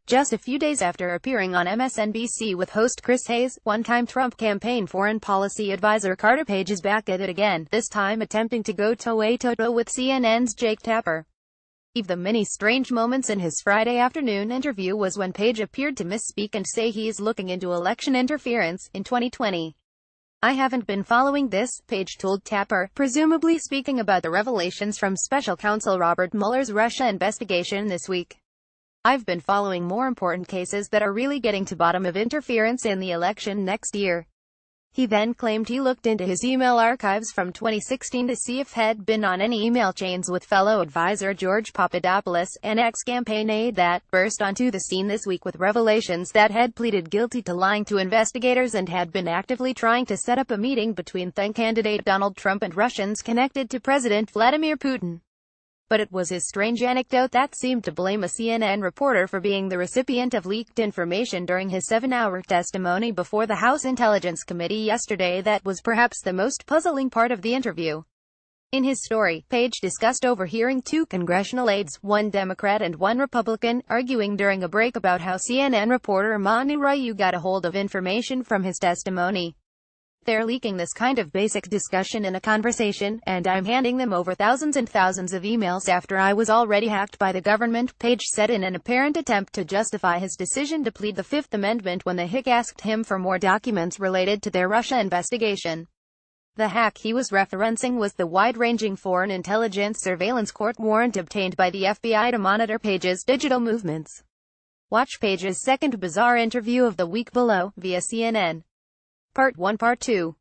Just a few days after appearing on MSNBC with host Chris Hayes, one-time Trump campaign foreign policy advisor Carter Page is back at it again, this time attempting to go toe-to-toe with CNN's Jake Tapper. One of the many strange moments in his Friday afternoon interview was when Page appeared to misspeak and say he is looking into election interference in 2020. "I haven't been following this," Page told Tapper, presumably speaking about the revelations from special counsel Robert Mueller's Russia investigation this week. "I've been following more important cases that are really getting to bottom of interference in the election next year." He then claimed he looked into his email archives from 2016 to see if had been on any email chains with fellow advisor George Papadopoulos, an ex-campaign aide that burst onto the scene this week with revelations that had pleaded guilty to lying to investigators and had been actively trying to set up a meeting between then-candidate Donald Trump and Russians connected to President Vladimir Putin. But it was his strange anecdote that seemed to blame a CNN reporter for being the recipient of leaked information during his 7-hour testimony before the House Intelligence Committee yesterday that was perhaps the most puzzling part of the interview. In his story, Page discussed overhearing two congressional aides, one Democrat and one Republican, arguing during a break about how CNN reporter Manu Ryu got a hold of information from his testimony. "They're leaking this kind of basic discussion in a conversation, and I'm handing them over thousands and thousands of emails after I was already hacked by the government," Page said in an apparent attempt to justify his decision to plead the Fifth Amendment when the hick asked him for more documents related to their Russia investigation. The hack he was referencing was the wide-ranging foreign intelligence surveillance court warrant obtained by the FBI to monitor Page's digital movements. Watch Page's second bizarre interview of the week below, via CNN. Part 1 Part 2